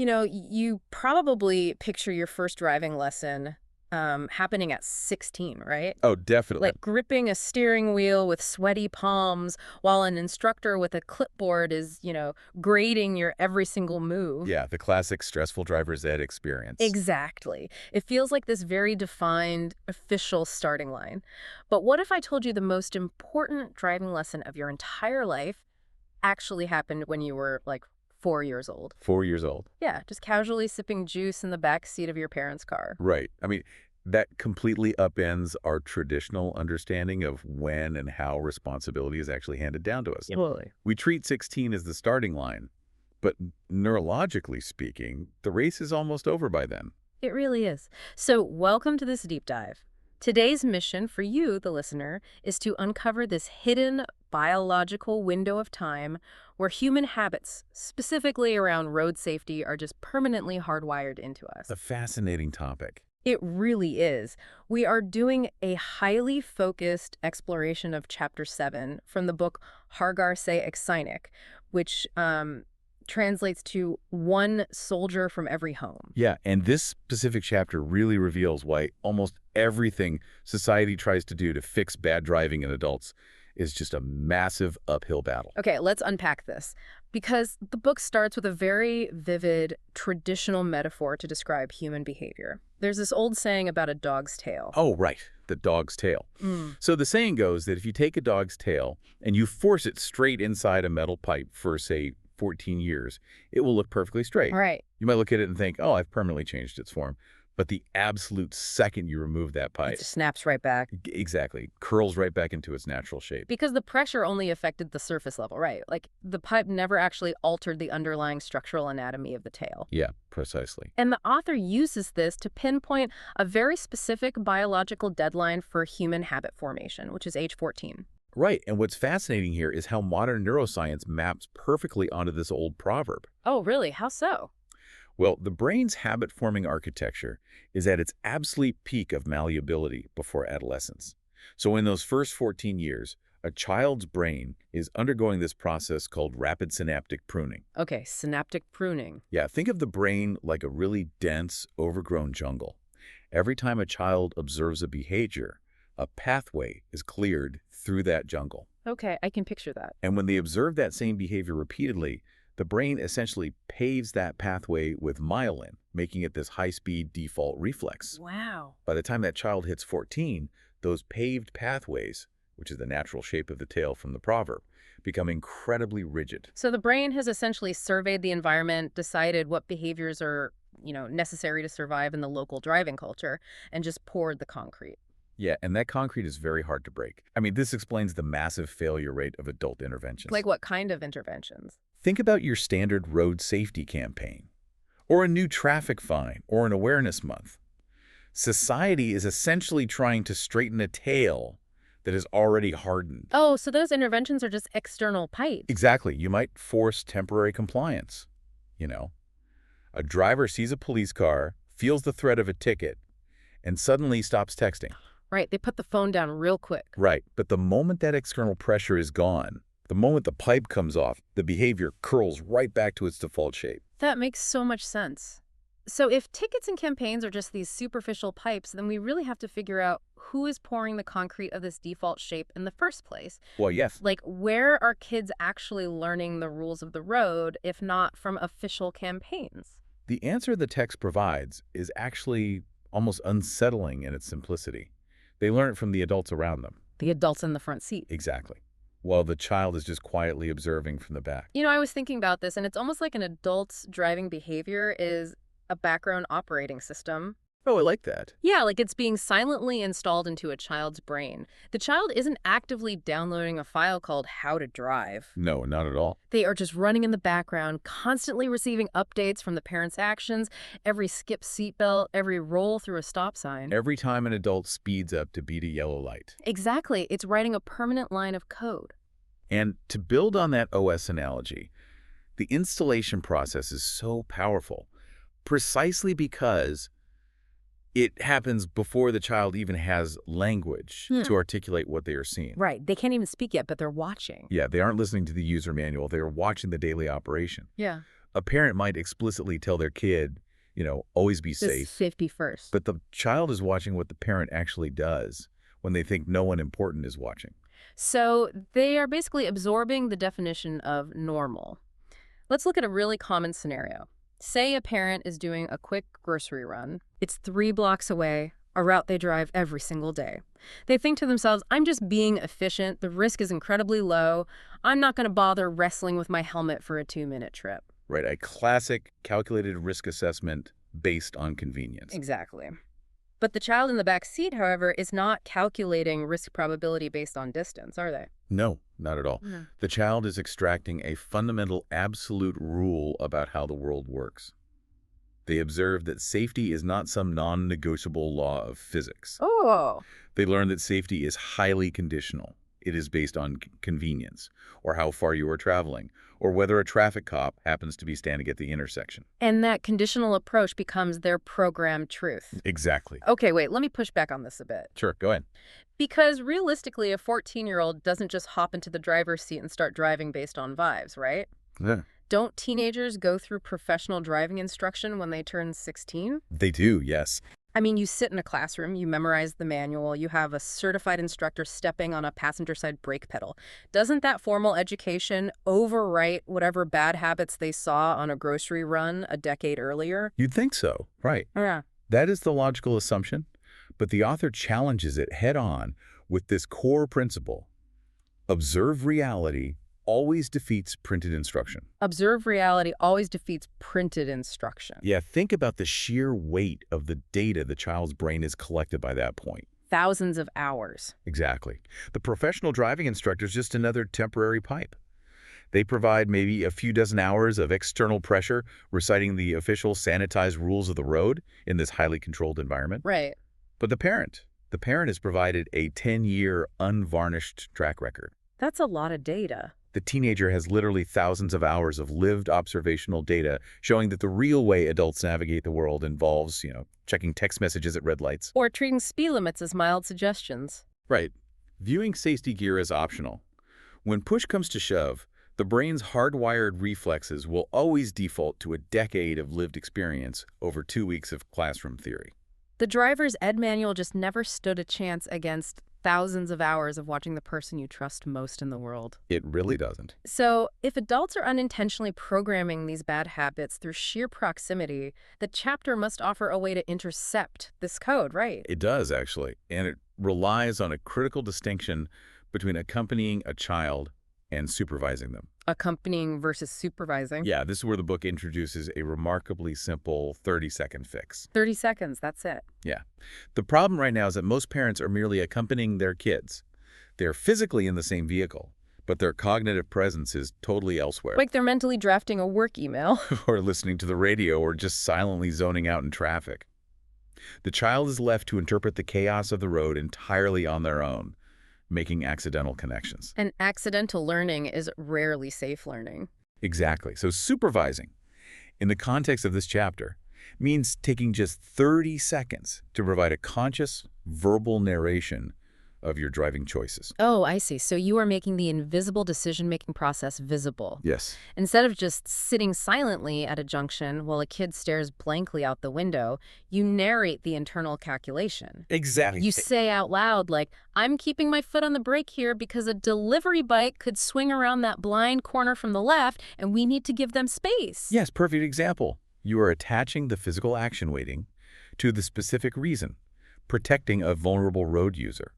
You probably picture your first driving lesson happening at 16, right? Oh, definitely. Like gripping a steering wheel with sweaty palms while an instructor with a clipboard is, grading your every single move. Yeah, the classic stressful driver's ed experience. Exactly. It feels like this very defined, official starting line. But what if I told you the most important driving lesson of your entire life actually happened when you were like 4 years old? 4 years old. Yeah, just casually sipping juice in the back seat of your parents' car. Right. I mean, that completely upends our traditional understanding of when and how responsibility is actually handed down to us. Totally. We treat 16 as the starting line, but neurologically speaking, the race is almost over by then. It really is. So welcome to this deep dive. Today's mission for you, the listener, is to uncover this hidden biological window of time where human habits, specifically around road safety, are just permanently hardwired into us. It's a fascinating topic. It really is. We are doing a highly focused exploration of Chapter 7 from the book HarGhar Se EkSainik, which translates to One Soldier from Every Home. Yeah, and this specific chapter really reveals why almost everything society tries to do to fix bad driving in adults is just a massive uphill battle. Okay, let's unpack this. Because the book starts with a very vivid, traditional metaphor to describe human behavior. There's this old saying about a dog's tail. Oh, right, the dog's tail. So the saying goes that if you take a dog's tail and you force it straight inside a metal pipe for, say, 14 years, it will look perfectly straight. Right. You might look at it and think, oh, I've permanently changed its form. But the absolute second you remove that pipe, It snaps right back. exactly, curls right back into its natural shape. Because the pressure only affected the surface level, right? Like, the pipe never actually altered the underlying structural anatomy of the tail. Yeah, precisely. And the author uses this to pinpoint a very specific biological deadline for human habit formation, which is age 14. Right, and what's fascinating here is how modern neuroscience maps perfectly onto this old proverb. Oh, really? How so? Well, the brain's habit-forming architecture is at its absolute peak of malleability before adolescence. So in those first 14 years, a child's brain is undergoing this process called rapid synaptic pruning. Okay, synaptic pruning. Yeah, think of the brain like a really dense, overgrown jungle. Every time a child observes a behavior, a pathway is cleared through that jungle. Okay, I can picture that. And when they observe that same behavior repeatedly, the brain essentially paves that pathway with myelin, making it this high-speed default reflex. Wow. By the time that child hits 14, those paved pathways, which is the natural shape of the tail from the proverb, become incredibly rigid. So the brain has essentially surveyed the environment, decided what behaviors are, necessary to survive in the local driving culture, and just poured the concrete. Yeah, and that concrete is very hard to break. I mean, this explains the massive failure rate of adult interventions. Like what kind of interventions? Think about your standard road safety campaign, or a new traffic fine, or an awareness month. Society is essentially trying to straighten a tail that is already hardened. Oh, so those interventions are just external pipes. Exactly. You might force temporary compliance. A driver sees a police car, feels the threat of a ticket, and suddenly stops texting. Right, they put the phone down real quick. Right, but the moment that external pressure is gone, the moment the pipe comes off, the behavior curls right back to its default shape. That makes so much sense. So if tickets and campaigns are just these superficial pipes, then we really have to figure out who is pouring the concrete of this default shape in the first place. Well, yes. Like, where are kids actually learning the rules of the road, if not from official campaigns? The answer the text provides is actually almost unsettling in its simplicity. They learn it from the adults around them. The adults in the front seat. Exactly. While the child is just quietly observing from the back. I was thinking about this, and it's almost like an adult's driving behavior is a background operating system. Oh, I like that. Yeah, like it's being silently installed into a child's brain. The child isn't actively downloading a file called How to Drive. No, not at all. They are just running in the background, constantly receiving updates from the parents' actions, every skip seatbelt, every roll through a stop sign. Every time an adult speeds up to beat a yellow light. Exactly. It's writing a permanent line of code. And to build on that OS analogy, the installation process is so powerful precisely because it happens before the child even has language to articulate what they are seeing. Right. They can't even speak yet, but they're watching. Yeah, they aren't listening to the user manual. They are watching the daily operation. Yeah. A parent might explicitly tell their kid, always be This safe, safety first. but the child is watching what the parent actually does when they think no one important is watching. So they are basically absorbing the definition of normal. Let's look at a really common scenario. Say a parent is doing a quick grocery run. It's 3 blocks away, a route they drive every single day. They think to themselves, I'm just being efficient. The risk is incredibly low. I'm not going to bother wrestling with my helmet for a 2-minute trip. Right, a classic calculated risk assessment based on convenience. Exactly. But the child in the back seat, however, is not calculating risk probability based on distance, are they? No, not at all. No. The child is extracting a fundamental absolute rule about how the world works. They observe that safety is not some non-negotiable law of physics. Oh. They learn that safety is highly conditional. It is based on convenience, or how far you are traveling, or whether a traffic cop happens to be standing at the intersection. And that conditional approach becomes their programmed truth. Exactly. Okay, wait, let me push back on this a bit. Sure, go ahead. Because realistically, a 14-year-old doesn't just hop into the driver's seat and start driving based on vibes, right? Yeah. Don't teenagers go through professional driving instruction when they turn 16? They do, yes. I mean, you sit in a classroom, you memorize the manual, you have a certified instructor stepping on a passenger side brake pedal. Doesn't that formal education overwrite whatever bad habits they saw on a grocery run a decade earlier? You'd think so, right. Yeah. That is the logical assumption, but the author challenges it head-on with this core principle. Observed reality always defeats printed instruction. Observed reality always defeats printed instruction. Yeah, think about the sheer weight of the data the child's brain has collected by that point. Thousands of hours. Exactly. The professional driving instructor is just another temporary pipe. They provide maybe a few dozen hours of external pressure reciting the official sanitized rules of the road in this highly controlled environment. Right. But the parent has provided a 10-year unvarnished track record. That's a lot of data. The teenager has literally thousands of hours of lived observational data showing that the real way adults navigate the world involves, checking text messages at red lights. Or treating speed limits as mild suggestions. Right. Viewing safety gear as optional. When push comes to shove, the brain's hardwired reflexes will always default to a decade of lived experience over 2 weeks of classroom theory. The driver's ed manual just never stood a chance against thousands of hours of watching the person you trust most in the world. It really doesn't. So, if adults are unintentionally programming these bad habits through sheer proximity, the chapter must offer a way to intercept this code, right? It does, actually. And it relies on a critical distinction between accompanying a child and supervising them. Accompanying versus supervising. Yeah, this is where the book introduces a remarkably simple 30-second fix. 30 seconds, that's it. Yeah. The problem right now is that most parents are merely accompanying their kids. They're physically in the same vehicle, but their cognitive presence is totally elsewhere. Like they're mentally drafting a work email. Or listening to the radio or just silently zoning out in traffic. The child is left to interpret the chaos of the road entirely on their own, making accidental connections. And accidental learning is rarely safe learning. Exactly. So supervising, in the context of this chapter, means taking just 30 seconds to provide a conscious, verbal narration of your driving choices. Oh, I see. So you are making the invisible decision-making process visible. Yes. Instead of just sitting silently at a junction while a kid stares blankly out the window, you narrate the internal calculation. Exactly. You say out loud, like, I'm keeping my foot on the brake here because a delivery bike could swing around that blind corner from the left, and we need to give them space. Yes, perfect example. You are attaching the physical action weighting to the specific reason, protecting a vulnerable road user.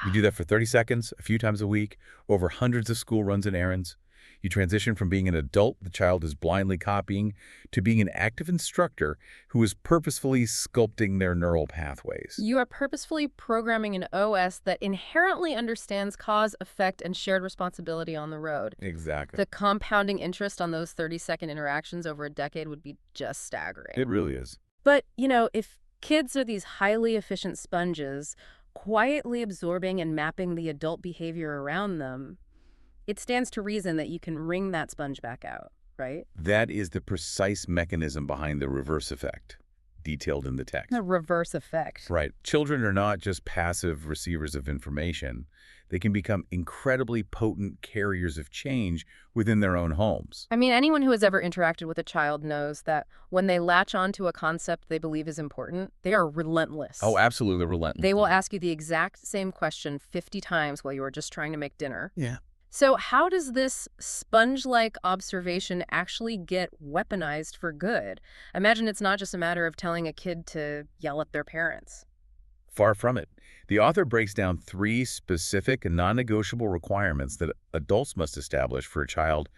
You do that for 30 seconds, a few times a week, over hundreds of school runs and errands. You transition from being an adult the child is blindly copying to being an active instructor who is purposefully sculpting their neural pathways. You are purposefully programming an OS that inherently understands cause, effect, and shared responsibility on the road. Exactly. The compounding interest on those 30-second interactions over a decade would be just staggering. It really is. But, if kids are these highly efficient sponges, quietly absorbing and mapping the adult behavior around them, it stands to reason that you can wring that sponge back out, right? That is the precise mechanism behind the reverse effect. detailed in the text. A reverse effect. Right. Children are not just passive receivers of information. They can become incredibly potent carriers of change within their own homes. I mean, anyone who has ever interacted with a child knows that when they latch onto a concept they believe is important, they are relentless. Oh, absolutely relentless. They will ask you the exact same question 50 times while you are just trying to make dinner. Yeah. So how does this sponge-like observation actually get weaponized for good? Imagine it's not just a matter of telling a kid to yell at their parents. Far from it. The author breaks down 3 specific and non-negotiable requirements that adults must establish for a child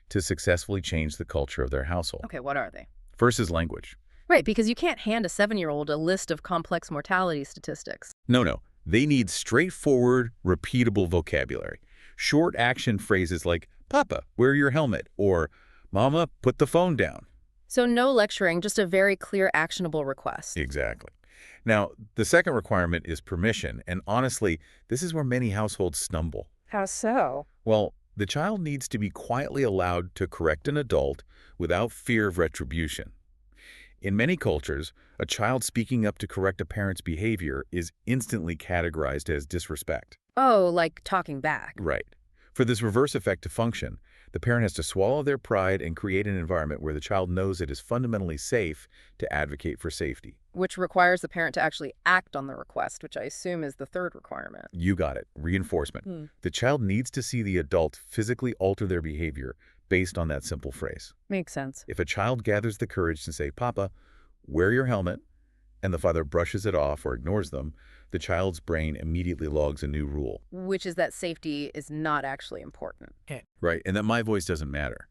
to successfully change the culture of their household. Okay, what are they? First is language. Right, because you can't hand a 7-year-old a list of complex mortality statistics. No. They need straightforward, repeatable vocabulary. Short action phrases like, Papa, wear your helmet, or Mama, put the phone down. So no lecturing, just a very clear, actionable request. Exactly. Now, the second requirement is permission, and honestly, this is where many households stumble. How so? Well, the child needs to be quietly allowed to correct an adult without fear of retribution. In many cultures, a child speaking up to correct a parent's behavior is instantly categorized as disrespect. Oh, like talking back. Right. For this reverse effect to function, the parent has to swallow their pride and create an environment where the child knows it is fundamentally safe to advocate for safety. Which requires the parent to actually act on the request, which I assume is the third requirement. You got it. Reinforcement. The child needs to see the adult physically alter their behavior based on that simple phrase. Makes sense. If a child gathers the courage to say, Papa, wear your helmet, and the father brushes it off or ignores them, the child's brain immediately logs a new rule. Which is that safety is not actually important. Right, and that my voice doesn't matter.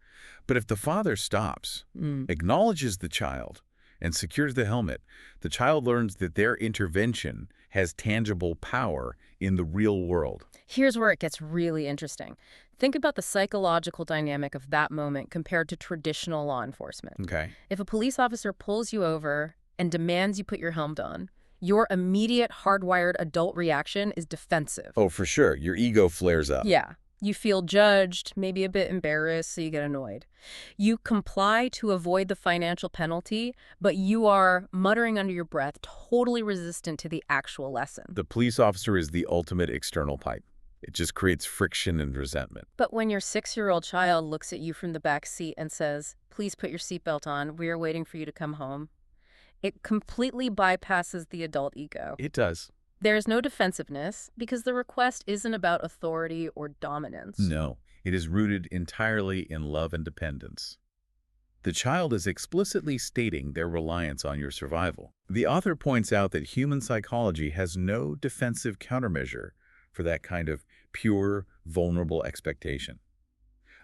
But if the father stops, acknowledges the child, and secures the helmet, the child learns that their intervention has tangible power in the real world. Here's where it gets really interesting. Think about the psychological dynamic of that moment compared to traditional law enforcement. Okay. If a police officer pulls you over and demands you put your helmet on, your immediate hardwired adult reaction is defensive. Oh, for sure. Your ego flares up. Yeah. You feel judged, maybe a bit embarrassed, so you get annoyed. You comply to avoid the financial penalty, but you are muttering under your breath, totally resistant to the actual lesson. The police officer is the ultimate external pipe. It just creates friction and resentment. But when your 6-year-old child looks at you from the back seat and says, "Please put your seatbelt on, we are waiting for you to come home," it completely bypasses the adult ego. It does. There's no defensiveness because the request isn't about authority or dominance. No, it is rooted entirely in love and dependence. The child is explicitly stating their reliance on your survival. The author points out that human psychology has no defensive countermeasure for that kind of pure, vulnerable expectation.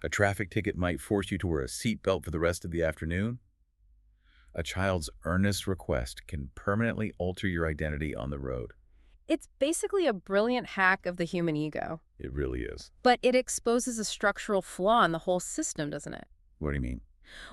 A traffic ticket might force you to wear a seatbelt for the rest of the afternoon. A child's earnest request can permanently alter your identity on the road. It's basically a brilliant hack of the human ego. It really is. But it exposes a structural flaw in the whole system, doesn't it? What do you mean?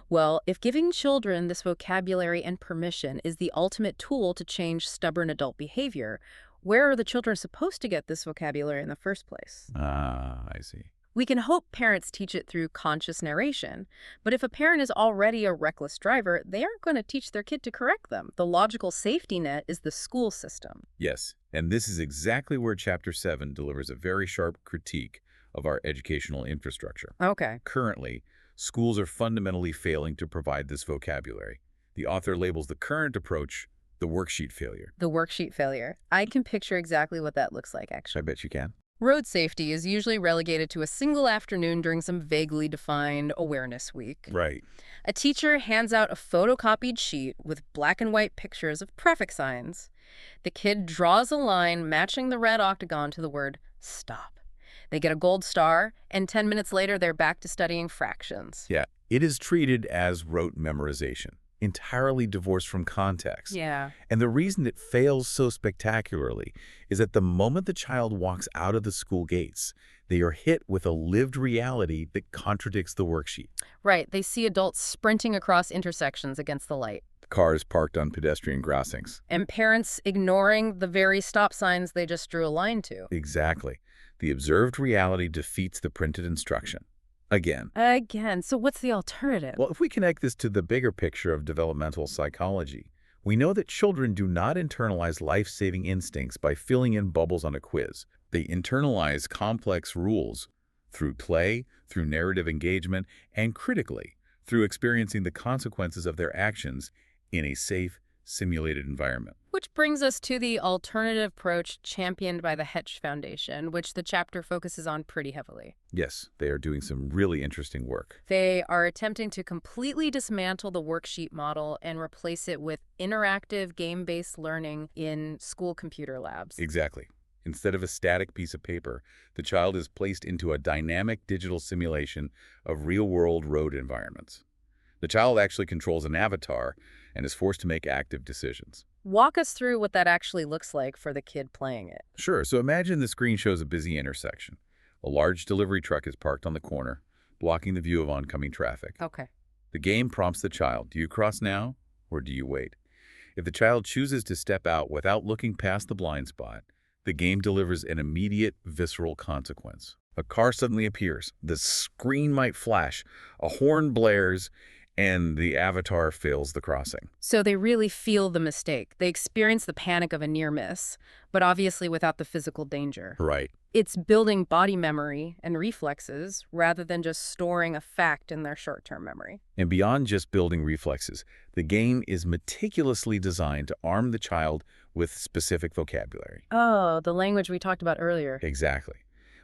Well, if giving children this vocabulary and permission is the ultimate tool to change stubborn adult behavior, where are the children supposed to get this vocabulary in the first place? Ah, I see. We can hope parents teach it through conscious narration, but if a parent is already a reckless driver, they aren't going to teach their kid to correct them. The logical safety net is the school system. Yes, and this is exactly where Chapter 7 delivers a very sharp critique of our educational infrastructure. Okay. Currently, schools are fundamentally failing to provide this vocabulary. The author labels the current approach the worksheet failure. The worksheet failure. I can picture exactly what that looks like, actually. I bet you can. Road safety is usually relegated to a single afternoon during some vaguely defined awareness week. Right. A teacher hands out a photocopied sheet with black and white pictures of traffic signs. The kid draws a line matching the red octagon to the word stop. They get a gold star, and 10 minutes later, they're back to studying fractions. Yeah, it is treated as rote memorization, entirely divorced from context. Yeah. And the reason it fails so spectacularly is that the moment the child walks out of the school gates, they are hit with a lived reality that contradicts the worksheet. Right. They see adults sprinting across intersections against the light. Cars parked on pedestrian crossings. And parents ignoring the very stop signs they just drew a line to. Exactly. The observed reality defeats the printed instruction. Again. So what's the alternative? Well, if we connect this to the bigger picture of developmental psychology, We know that children do not internalize life-saving instincts by filling in bubbles on a quiz. They internalize complex rules through play, through narrative engagement, and critically, through experiencing the consequences of their actions in a safe, simulated environment. Which brings us to the alternative approach championed by the Hetch Foundation, which the chapter focuses on pretty heavily. Yes, they are doing some really interesting work. They are attempting to completely dismantle the worksheet model and replace it with interactive game-based learning in school computer labs. Exactly. Instead of a static piece of paper, the child is placed into a dynamic digital simulation of real-world road environments. The child actually controls an avatar and is forced to make active decisions. Walk us through what that actually looks like for the kid playing it. Sure, so imagine the screen shows a busy intersection. A large delivery truck is parked on the corner, blocking the view of oncoming traffic. Okay. The game prompts the child, do you cross now or do you wait? If the child chooses to step out without looking past the blind spot, the game delivers an immediate, visceral consequence. A car suddenly appears, the screen might flash, a horn blares, and the avatar fails the crossing. So they really feel the mistake. They experience the panic of a near miss, but obviously without the physical danger. Right. It's building body memory and reflexes rather than just storing a fact in their short-term memory. And beyond just building reflexes, the game is meticulously designed to arm the child with specific vocabulary. Oh, the language we talked about earlier. Exactly.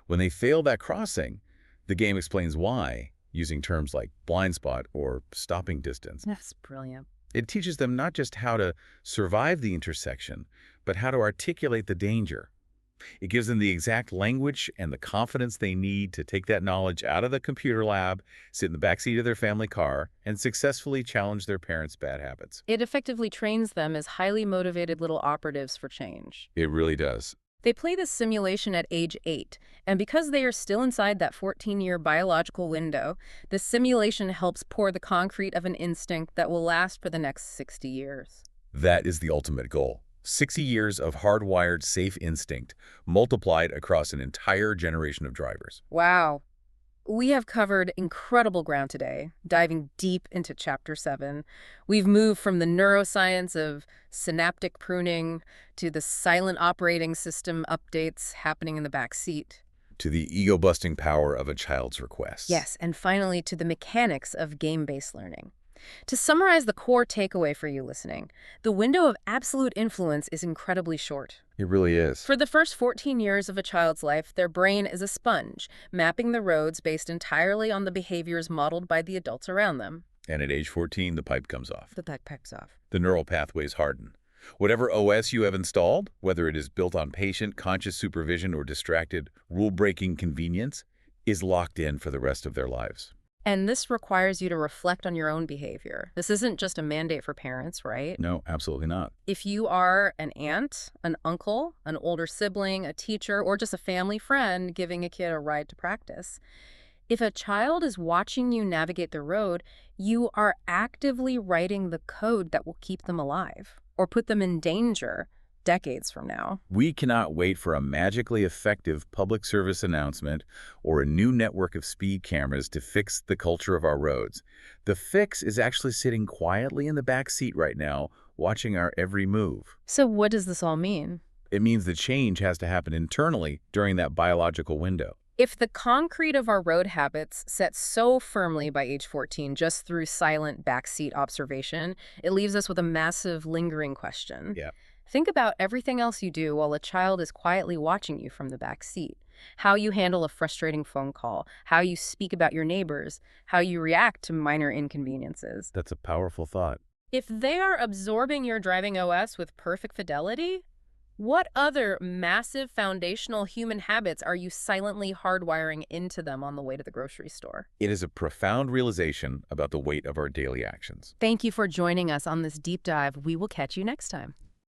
When they fail that crossing, the game explains why, using terms like blind spot or stopping distance. That's brilliant. It teaches them not just how to survive the intersection, but how to articulate the danger. It gives them the exact language and the confidence they need to take that knowledge out of the computer lab, sit in the backseat of their family car, and successfully challenge their parents' bad habits. It effectively trains them as highly motivated little operatives for change. It really does. They play this simulation at age 8, and because they are still inside that 14-year biological window, the simulation helps pour the concrete of an instinct that will last for the next 60 years. That is the ultimate goal. 60 years of hardwired safe instinct multiplied across an entire generation of drivers. Wow. We have covered incredible ground today, diving deep into Chapter 7. We've moved from the neuroscience of synaptic pruning to the silent operating system updates happening in the back seat. To the ego-busting power of a child's request. Yes, and finally to the mechanics of game-based learning. To summarize the core takeaway for you listening, the window of absolute influence is incredibly short. It really is. For the first 14 years of a child's life, their brain is a sponge, mapping the roads based entirely on the behaviors modeled by the adults around them. And at age 14, the pipe comes off. The pipe pipes off. The neural pathways harden. Whatever OS you have installed, whether it is built on patient, conscious supervision or distracted, rule-breaking convenience, is locked in for the rest of their lives. And this requires you to reflect on your own behavior. This isn't just a mandate for parents, right? No, absolutely not. If you are an aunt, an uncle, an older sibling, a teacher, or just a family friend giving a kid a ride to practice, if a child is watching you navigate the road, you are actively writing the code that will keep them alive or put them in danger decades from now. We cannot wait for a magically effective public service announcement or a new network of speed cameras to fix the culture of our roads. The fix is actually sitting quietly in the back seat right now, watching our every move. So what does this all mean? It means the change has to happen internally during that biological window. If the concrete of our road habits set so firmly by age 14 just through silent backseat observation, it leaves us with a massive lingering question. Yeah. Think about everything else you do while a child is quietly watching you from the back seat. How you handle a frustrating phone call, how you speak about your neighbors, how you react to minor inconveniences. That's a powerful thought. If they are absorbing your driving OS with perfect fidelity, what other massive foundational human habits are you silently hardwiring into them on the way to the grocery store? It is a profound realization about the weight of our daily actions. Thank you for joining us on this deep dive. We will catch you next time.